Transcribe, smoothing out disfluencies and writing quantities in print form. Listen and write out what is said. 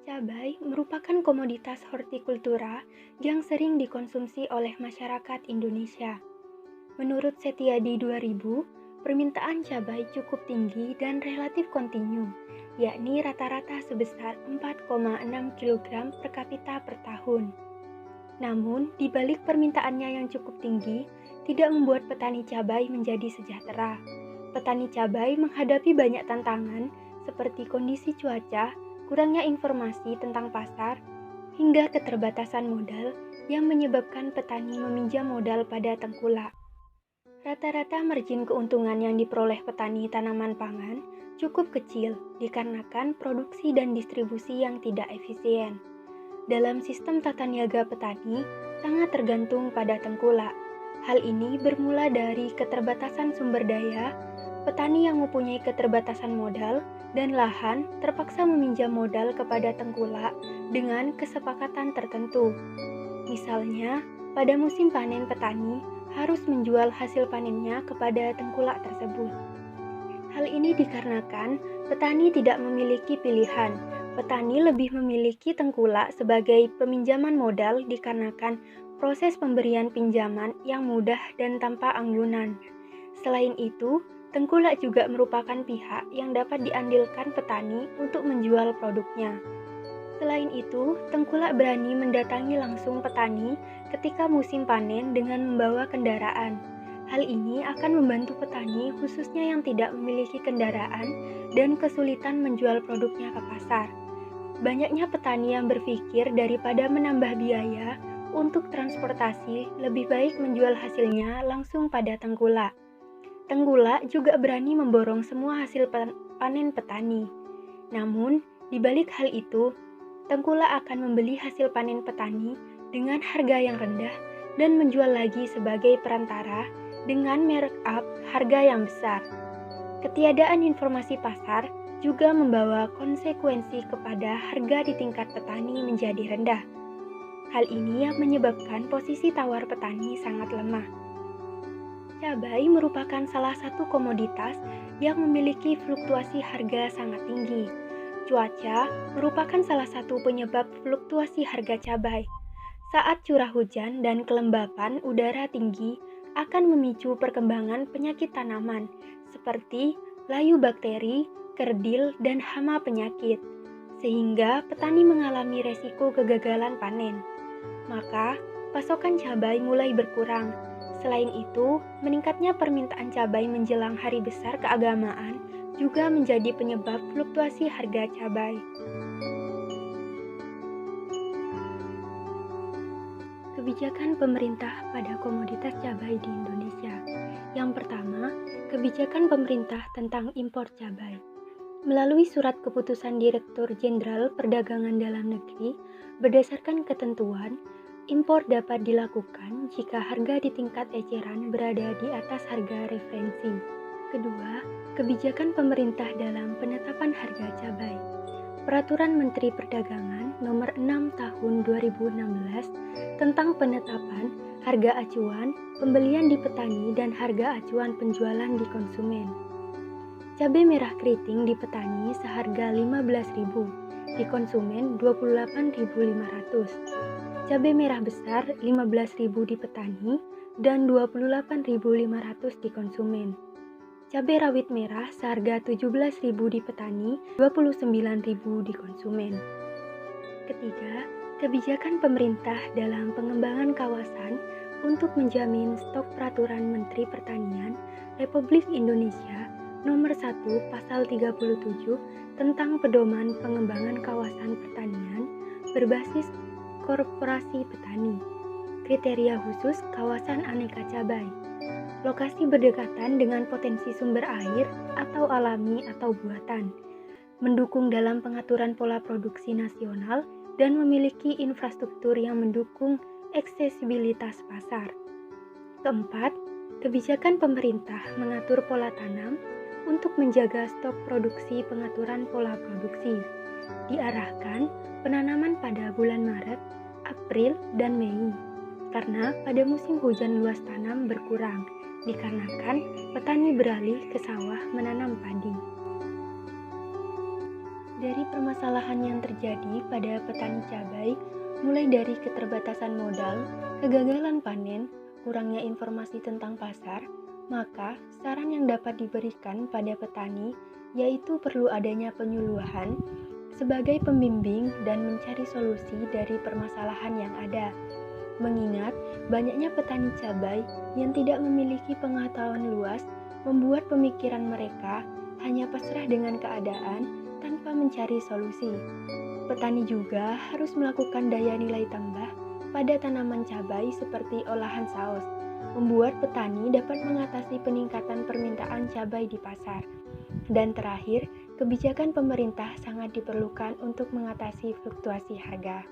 Cabai merupakan komoditas hortikultura yang sering dikonsumsi oleh masyarakat Indonesia. Menurut Setiadi 2000, permintaan cabai cukup tinggi dan relatif kontinu, yakni rata-rata sebesar 4,6 kg per kapita per tahun. Namun, di balik permintaannya yang cukup tinggi, tidak membuat petani cabai menjadi sejahtera. Petani cabai menghadapi banyak tantangan seperti kondisi cuaca, kurangnya informasi tentang pasar, hingga keterbatasan modal yang menyebabkan petani meminjam modal pada tengkulak. Rata-rata margin keuntungan yang diperoleh petani tanaman pangan cukup kecil dikarenakan produksi dan distribusi yang tidak efisien. Dalam sistem tata niaga petani, sangat tergantung pada tengkulak. Hal ini bermula dari keterbatasan sumber daya, petani yang mempunyai keterbatasan modal, dan lahan terpaksa meminjam modal kepada tengkulak dengan kesepakatan tertentu. Misalnya, pada musim panen petani harus menjual hasil panennya kepada tengkulak tersebut. Hal ini dikarenakan petani tidak memiliki pilihan. Petani lebih memiliki tengkulak sebagai peminjaman modal dikarenakan proses pemberian pinjaman yang mudah dan tanpa anggunan. Selain itu, tengkulak juga merupakan pihak yang dapat diandilkan petani untuk menjual produknya. Selain itu, tengkulak berani mendatangi langsung petani ketika musim panen dengan membawa kendaraan. Hal ini akan membantu petani khususnya yang tidak memiliki kendaraan dan kesulitan menjual produknya ke pasar. Banyaknya petani yang berpikir daripada menambah biaya untuk transportasi, lebih baik menjual hasilnya langsung pada tengkulak. Tengkulak juga berani memborong semua hasil panen petani. Namun, di balik hal itu, tengkulak akan membeli hasil panen petani dengan harga yang rendah dan menjual lagi sebagai perantara dengan markup harga yang besar. Ketiadaan informasi pasar juga membawa konsekuensi kepada harga di tingkat petani menjadi rendah. Hal ini yang menyebabkan posisi tawar petani sangat lemah. Cabai merupakan salah satu komoditas yang memiliki fluktuasi harga sangat tinggi. Cuaca merupakan salah satu penyebab fluktuasi harga cabai. Saat curah hujan dan kelembapan udara tinggi akan memicu perkembangan penyakit tanaman seperti layu bakteri, kerdil, dan hama penyakit, sehingga petani mengalami resiko kegagalan panen. Maka, pasokan cabai mulai berkurang. Selain itu, meningkatnya permintaan cabai menjelang hari besar keagamaan juga menjadi penyebab fluktuasi harga cabai. Kebijakan pemerintah pada komoditas cabai di Indonesia. Yang pertama, kebijakan pemerintah tentang impor cabai. Melalui surat keputusan Direktur Jenderal Perdagangan Dalam Negeri, berdasarkan ketentuan, impor dapat dilakukan jika harga di tingkat eceran berada di atas harga referensi. Kedua, kebijakan pemerintah dalam penetapan harga cabai. Peraturan Menteri Perdagangan Nomor 6 Tahun 2016 tentang penetapan harga acuan pembelian di petani dan harga acuan penjualan di konsumen. Cabai merah keriting di petani seharga Rp15.000, di konsumen Rp28.500. Cabai merah besar Rp15.000 di petani dan Rp28.500 di konsumen. Cabai rawit merah seharga Rp17.000 di petani, Rp29.000 di konsumen. Ketiga, kebijakan pemerintah dalam pengembangan kawasan untuk menjamin stok peraturan Menteri Pertanian Republik Indonesia Nomor 1 Pasal 37 tentang pedoman pengembangan kawasan pertanian berbasis korporasi petani. Kriteria khusus kawasan aneka cabai. Lokasi berdekatan dengan potensi sumber air atau alami atau buatan. Mendukung dalam pengaturan pola produksi nasional dan memiliki infrastruktur yang mendukung aksesibilitas pasar. Keempat, kebijakan pemerintah mengatur pola tanam untuk menjaga stok produksi pengaturan pola produksi. Diarahkan penanaman pada bulan Maret, April, dan Mei, karena pada musim hujan luas tanam berkurang, dikarenakan petani beralih ke sawah menanam padi. Dari permasalahan yang terjadi pada petani cabai, mulai dari keterbatasan modal, kegagalan panen, kurangnya informasi tentang pasar, maka saran yang dapat diberikan pada petani yaitu perlu adanya penyuluhan sebagai pembimbing dan mencari solusi dari permasalahan yang ada. Mengingat banyaknya petani cabai yang tidak memiliki pengetahuan luas membuat pemikiran mereka hanya pasrah dengan keadaan tanpa mencari solusi. Petani juga harus melakukan daya nilai tambah pada tanaman cabai seperti olahan saus, membuat petani dapat mengatasi peningkatan permintaan cabai di pasar. Dan terakhir, kebijakan pemerintah sangat diperlukan untuk mengatasi fluktuasi harga.